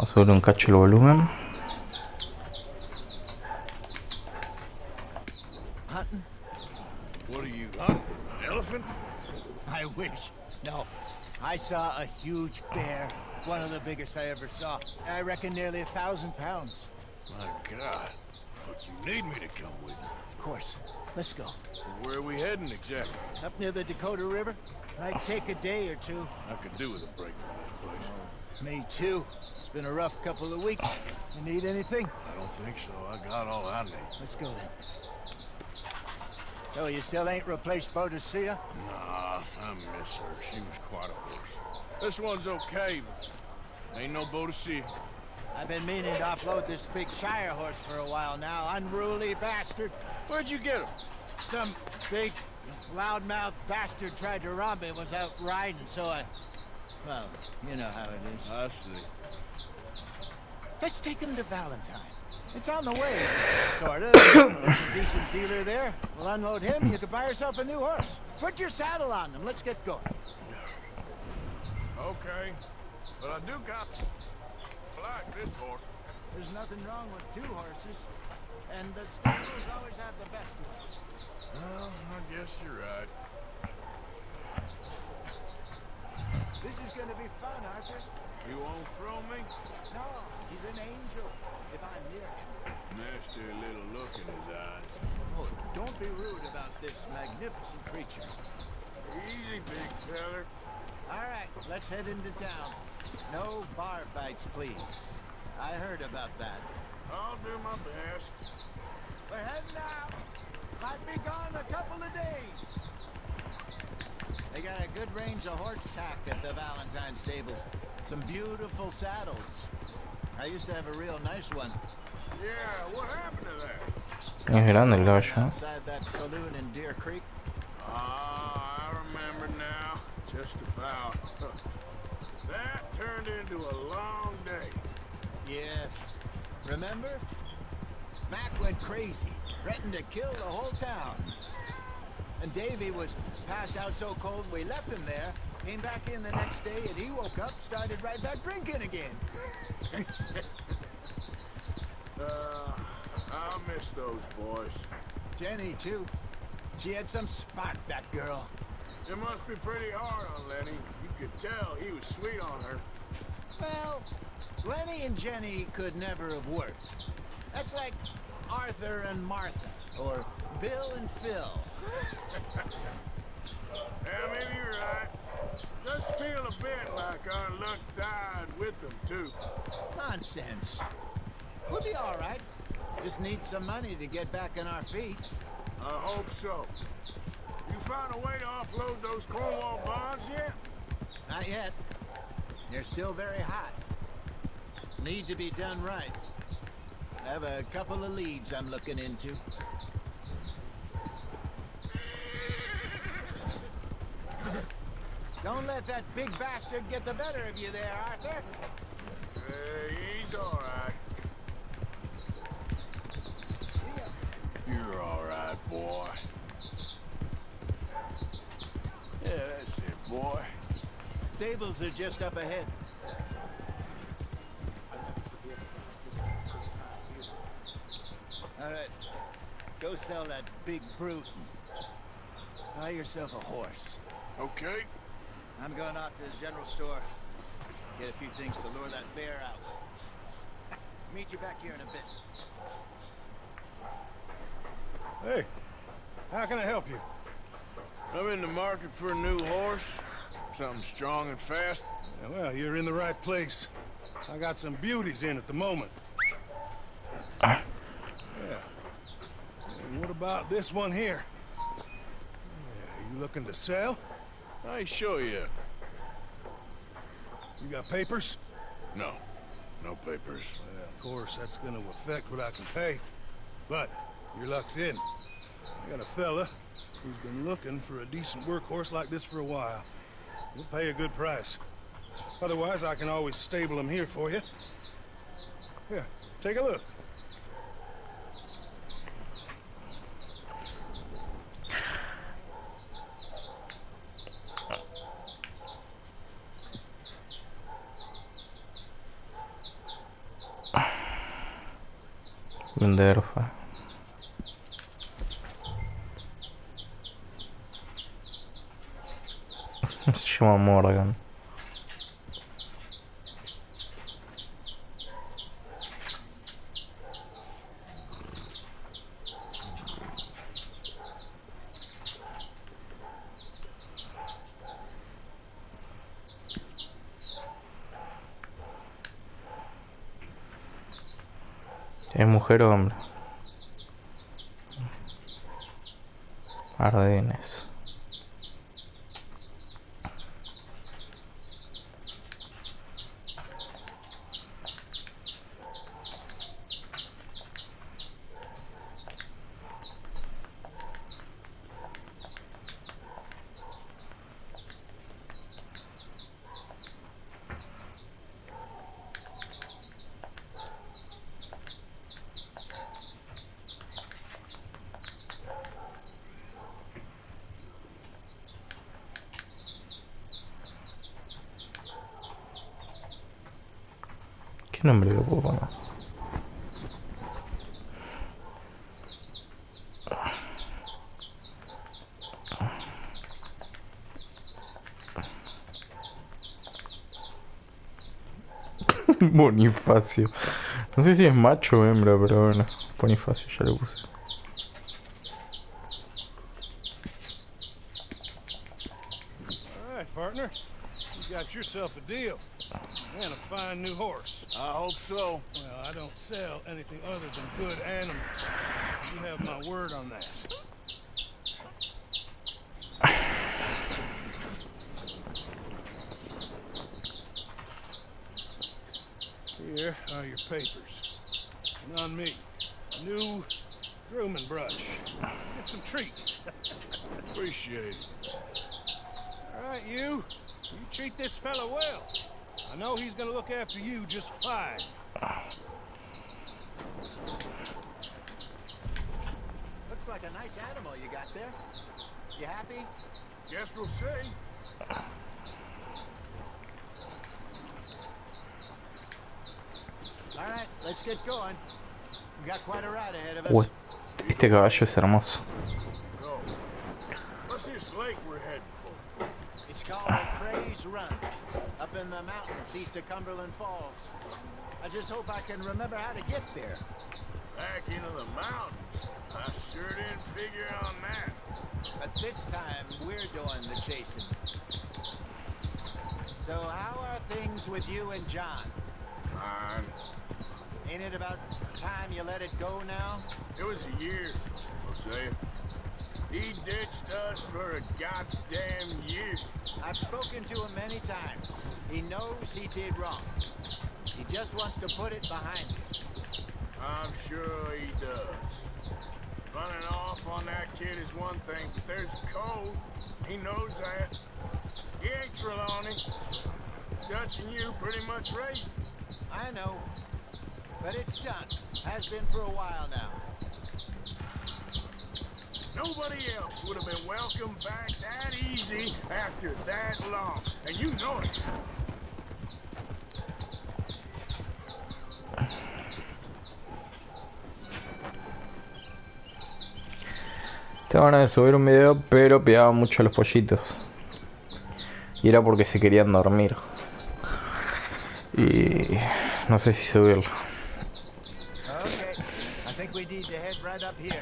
Vamos a subir un cacho el volumen. Hunting? What are you hunting? An elephant? I wish. No. I saw a huge bear. One of the biggest I ever saw. I reckon nearly 1,000 pounds. My God. But you need me to come with you. Of course. Let's go. Where are we heading exactly? Up near the Dakota River. Might take a day or two. I could do with a break from this place. Me too. It's been a rough couple of weeks. You need anything? I don't think so. I got all I need. Let's go then. So you still ain't replaced Boadicea? Nah, I miss her. She was quite a horse. This one's okay, but ain't no Boadicea. I've been meaning to offload this big Shire horse for a while now. Unruly bastard. Where'd you get him? Some big, loudmouth bastard tried to rob me when I was out riding, so I... Well, you know how it is. I see. Let's take him to Valentine. It's on the way, sort of. There's a decent dealer there. We'll unload him, you could buy yourself a new horse. Put your saddle on him, let's get going. Okay, but I do got... like this horse. There's nothing wrong with two horses. And the stables always have the best ones. Well, I guess you're right. This is gonna be fun, Arthur. You won't throw me? No, he's an angel, if I'm near him. Nasty little look in his eyes. Oh, don't be rude about this magnificent creature. Easy, big feller. All right, let's head into town. No bar fights, please. I heard about that. I'll do my best. We're heading out. Might be gone a couple of days. They got a good range of horse tack at the Valentine stables. Some beautiful saddles. I used to have a real nice one. Yeah, what happened to that? Es grande el caballo. Outside that saloon in Deer Creek. Ah, I remember now. Just about. That turned into a long day. Yes. Remember? Mac went crazy, threatened to kill the whole town. And Davy was passed out so cold we left him there, came back in the next day, and he woke up, started right back drinking again. I'll miss those boys. Jenny, too. She had some spark, that girl. It must be pretty hard on Lenny. You could tell he was sweet on her. Well, Lenny and Jenny could never have worked. That's like Arthur and Martha, or Bill and Phil. Yeah, maybe you're right. Does feel a bit like our luck died with them, too. Nonsense. We'll be all right. Just need some money to get back on our feet. I hope so. You found a way to offload those Cornwall bonds yet? Not yet. They're still very hot. Need to be done right. I have a couple of leads I'm looking into. Don't let that big bastard get the better of you there, Arthur. He's all right. You're all right, boy. Yeah, that's it, boy. Stables are just up ahead. All right, go sell that big brute. Buy yourself a horse. Okay. I'm going off to the general store. Get a few things to lure that bear out. Meet you back here in a bit. Hey, how can I help you? I'm in the market for a new horse. Something strong and fast. Yeah, well, you're in the right place. I got some beauties in at the moment. Yeah. And what about this one here? Yeah, you looking to sell? I show you. You got papers? No. No papers. Well, of course, that's gonna affect what I can pay. But your luck's in. I got a fella who's been looking for a decent workhorse like this for a while. We'll pay a good price. Otherwise, I can always stable him here for you. Here, take a look. Vender fue. Se llama Morgan. ¿Es mujer o hombre? Ardenes. ¿Qué nombre le puedo poner? Bonifacio. No sé si es macho o hembra, pero bueno. Bonifacio ya lo puse. All right, partner. You got yourself a deal. And a fine new horse. I hope so. Well, I don't sell anything other than good animals. You have my word on that. Here are your papers. And on me, new grooming brush. Get some treats. Appreciate it. All right, you treat this fella well. I know he's gonna look after you just fine. Looks like a nice animal you got there. You happy? Guess we'll see. All right, let's get going. We got quite a ride ahead of us. Uy, este caballo es hermoso. So, what's this lake we're heading for? It's called Craze Run, up in the mountains east of Cumberland Falls. I just hope I can remember how to get there. Back into the mountains. I sure didn't figure on that. But this time, we're doing the chasing. So how are things with you and John? Fine. Ain't it about time you let it go now? It was a year, Hosea. He ditched us for a goddamn year. I've spoken to him many times. He knows he did wrong. He just wants to put it behind him. I'm sure he does. Running off on that kid is one thing, but there's code. He knows that. He ain't Trelawney. Dutch and you pretty much raised him. I know. But it's done. Has been for a while now. Nobody else would have been welcomed back that easy after that long. And you know it. Tengo ganas de subir un video, pero pegaba mucho a los pollitos. Y era porque se querían dormir. Y no sé si subirlo. Okay. I think we need to head right up here.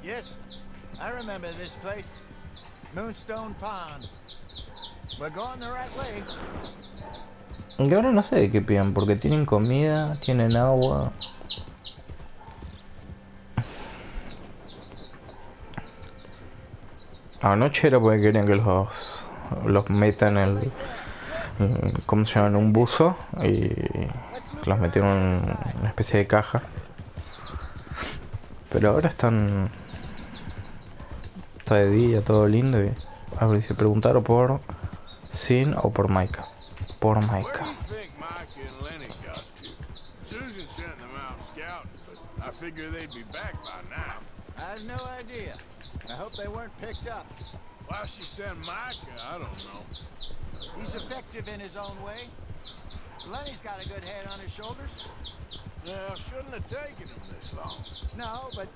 Yes, I remember this place. Moonstone Pond. We're going the right way. Y ahora no sé de qué pidan, porque tienen comida, tienen agua. Anoche era porque querían que los metan en el... ¿Cómo se llama? En un buzo y los metieron en una especie de caja. Pero ahora están... Está de día, todo lindo y... A ver si preguntaron por... Sin o por Micah. Por Where do Micah. you think Micah and Lenny got to? Susan sent them out scouting, but I figure they'd be back by now. I have no idea. I hope they weren't picked up. Why she sent Micah, I don't know. He's effective in his own way. Lenny's got a good head on his shoulders. Yeah, shouldn't have taken him this long. No, but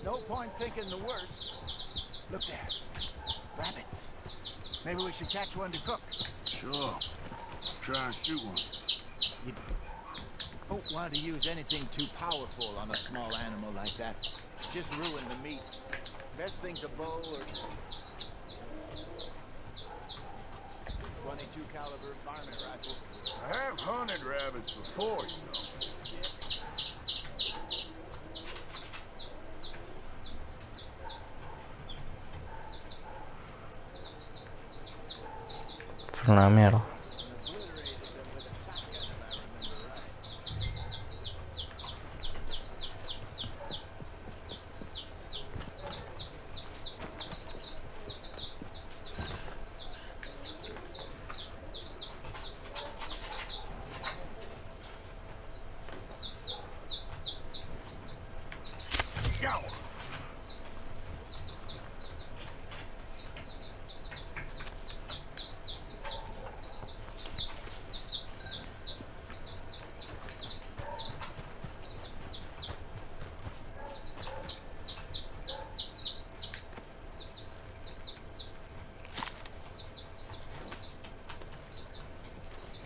no point thinking the worst. Look there. Rabbits. Maybe we should catch one to cook. Sure. Try and shoot one. You don't want to use anything too powerful on a small animal like that. Just ruin the meat. Best thing's a bow or 22 caliber varmint rifle. I have hunted rabbits before, you know. Es una mierda.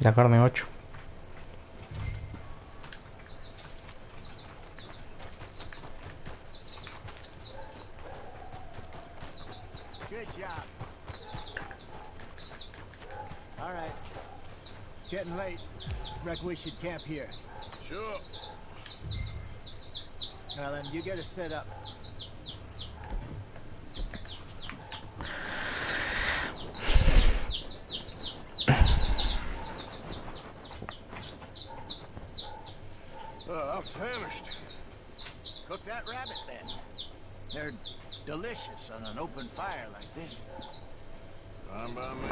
La carne 8. Good job. All right. It's getting late. Reckon we should camp here. Sure. Now then, you get us set up. I'm famished. Cook that rabbit then. They're delicious on an open fire like this. Fine by me.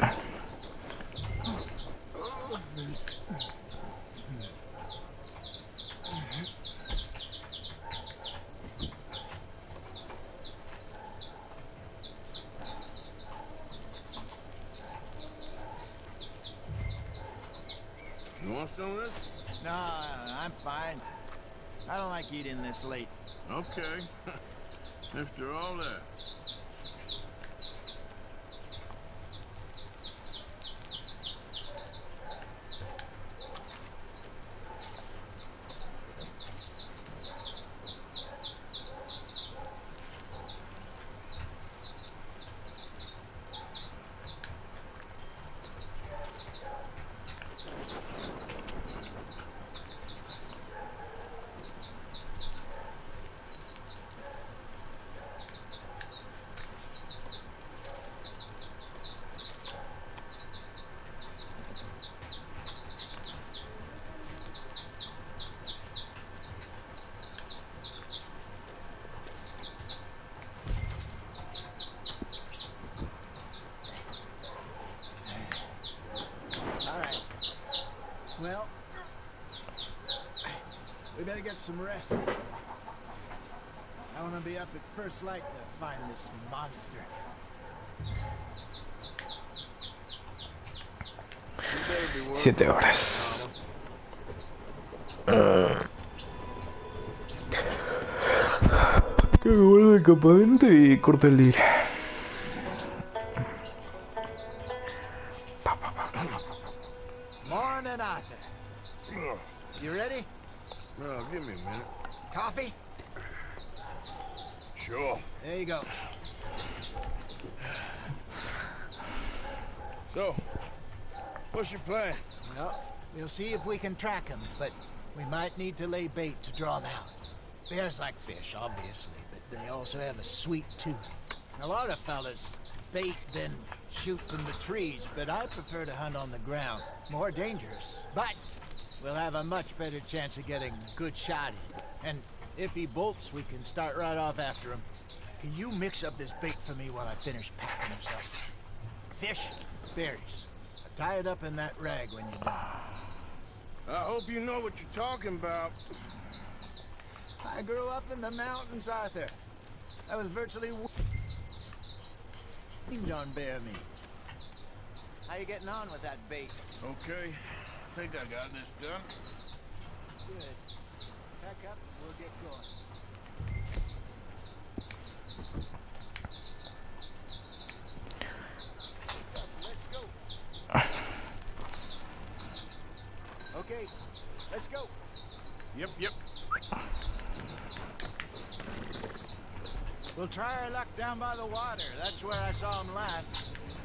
You want some of this? No, I'm fine. I don't like eating this late. Okay. After all that. Well, we better get some rest. I want to be up at first light to find this monster. 7 horas. Que vuelve el campamento y corta el día. Morning, Arthur. You ready? Well, give me a minute. Coffee? Sure. There you go. So, what's your plan? Well, we'll see if we can track him, but we might need to lay bait to draw him out. Bears like fish, obviously, but they also have a sweet tooth. A lot of fellas bait then shoot from the trees, but I prefer to hunt on the ground. More dangerous, but we'll have a much better chance of getting a good shot in. And if he bolts, we can start right off after him. Can you mix up this bait for me while I finish packing this up? Fish, berries. Tie it up in that rag when you're done. I hope you know what you're talking about. I grew up in the mountains, Arthur. I was virtually on bear meat. How you getting on with that bait? Okay, I think I got this done. Good. Pack up and we'll get going. Let's go. Okay, let's go. Yep. We'll try our luck down by the water. That's where I saw him last.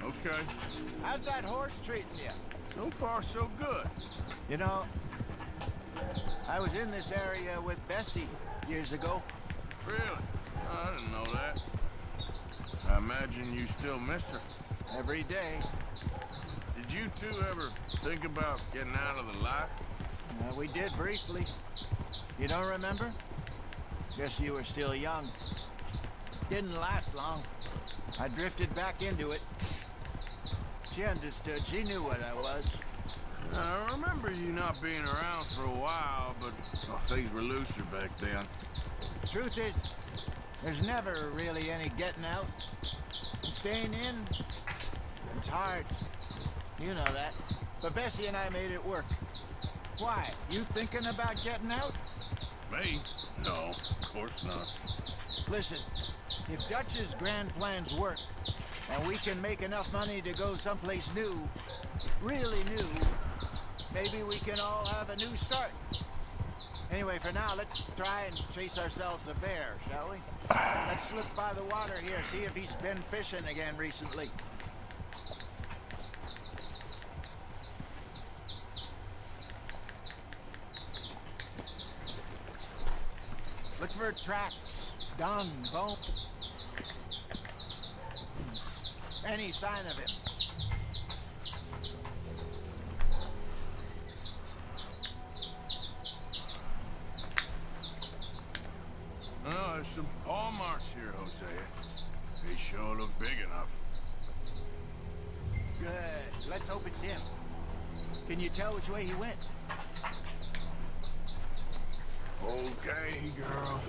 Okay. How's that horse treating you? So far, so good. You know, I was in this area with Bessie years ago. Really? I didn't know that. I imagine you still miss her. Every day. Did you two ever think about getting out of the life? We did briefly. You don't remember? Guess you were still young. Didn't last long. I drifted back into it. She understood. She knew what I was. I remember you not being around for a while, but things were looser back then. Truth is, there's never really any getting out. And staying in, it's hard. You know that. But Bessie and I made it work. Why? You thinking about getting out? Me? No, of course not. Listen, if Dutch's grand plans work, and we can make enough money to go someplace new, really new, maybe we can all have a new start. Anyway, for now, let's try and chase ourselves a bear, shall we? Let's look by the water here, see if he's been fishing again recently. Look for tracks, dung, bone. Any sign of him. Oh, there's some paw marks here, Hosea. They sure look big enough. Good. Let's hope it's him. Can you tell which way he went? Okay, girl.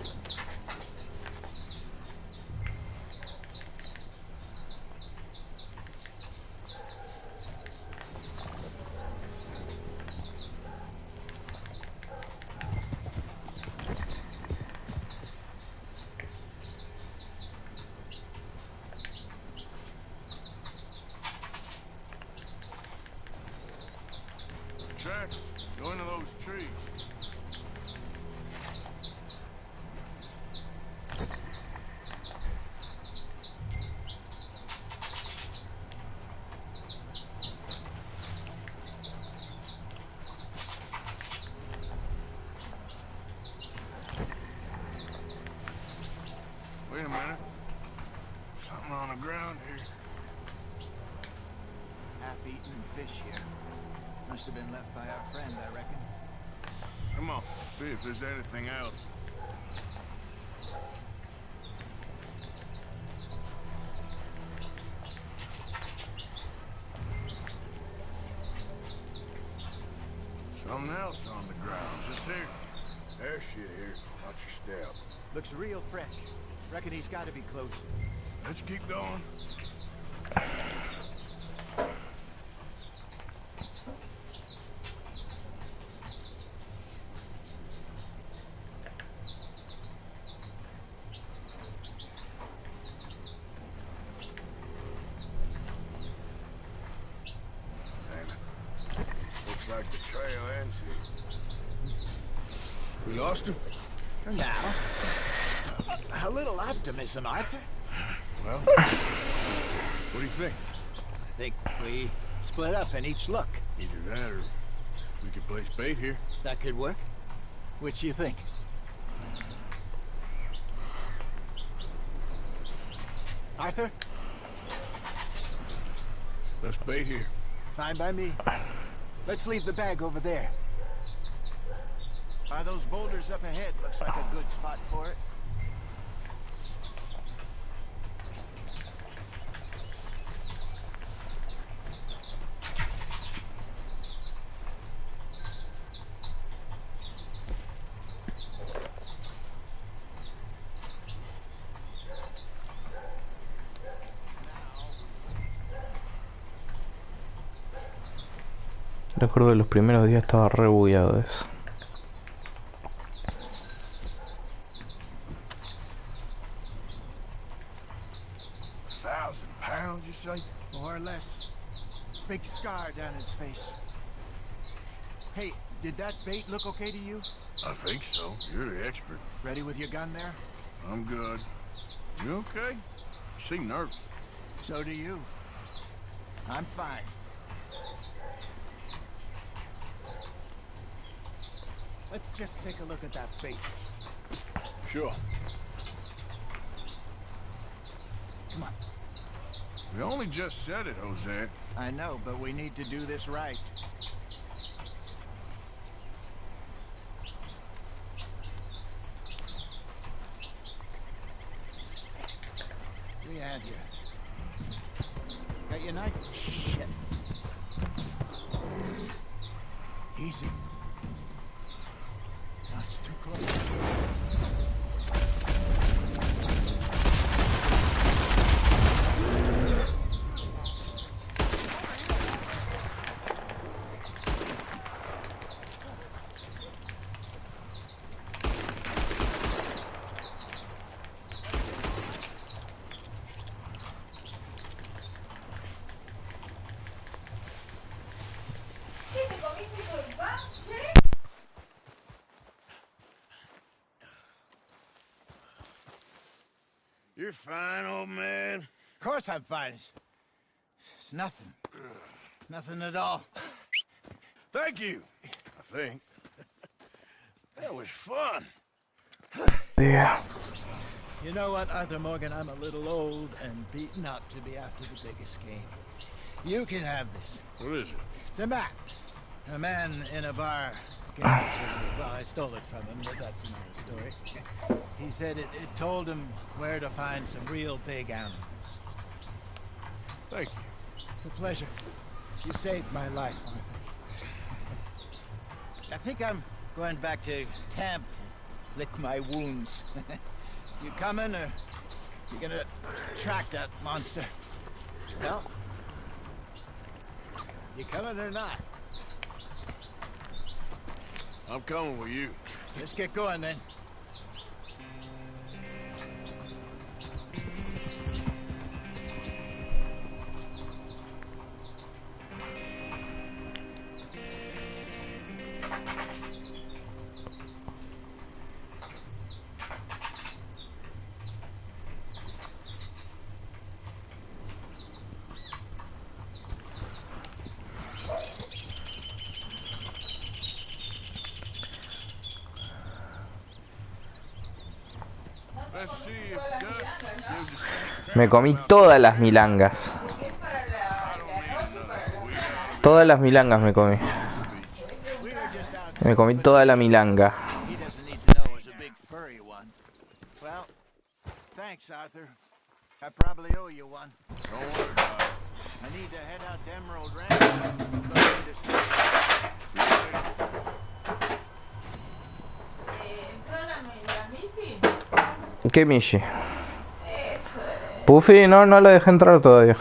Tracks, go into those trees. Wait a minute. Something on the ground here. Half-eaten fish here. Must have been left by our friend, I reckon. Come on, see if there's anything else. Something else on the ground, just here. There's shit here. Watch your step. Looks real fresh. Reckon he's got to be close. Let's keep going. Like the trail ends here. We lost him? For now. A little optimism, Arthur. Well, what do you think? I think we split up and each look. Either that or we could place bait here. That could work. Which you think? Arthur? Let's bait here. Fine by me. Let's leave the bag over there. By those boulders up ahead, looks like a good spot for it. Recuerdo que los primeros días estaba re bugueado eso. £1,000, you say? More or less. Big scar down his face. Hey, did that bait look okay to you? I think so. You're the expert. Ready with your gun there? I'm good. You okay? You seem nervous. So do you. I'm fine. Let's just take a look at that bait. Sure. Come on. We only just said it, Jose. I know, but we need to do this right. Give me a hand here. Got your knife? Shit. Easy. That's too close. You're fine, old man. Of course I'm fine. It's nothing. Nothing at all. Thank you, I think. That was fun. Yeah. You know what, Arthur Morgan? I'm a little old and beaten up to be after the biggest game. You can have this. What is it? It's a map. A man in a bar gave it to me. Well, I stole it from him, but that's another story. He said it told him where to find some real big animals. Thank you. It's a pleasure. You saved my life, Arthur. I think I'm going back to camp to lick my wounds. You coming, or you gonna track that monster? Well, you coming or not? I'm coming with you. Let's get going then. Let's see if Dutch gives us any crap Me comí about todas las milangas. I don't need another wheel. Todas las milangas me comí. We were just out. Me comí toda la milanga. He doesn't need to know it's a big furry one. Well, thanks, Arthur. I probably owe you one. Don't worry about it. I need to head out to Emerald Ranch. See you later. ¿Qué Mishi? Puffy, no la dejé entrar todavía.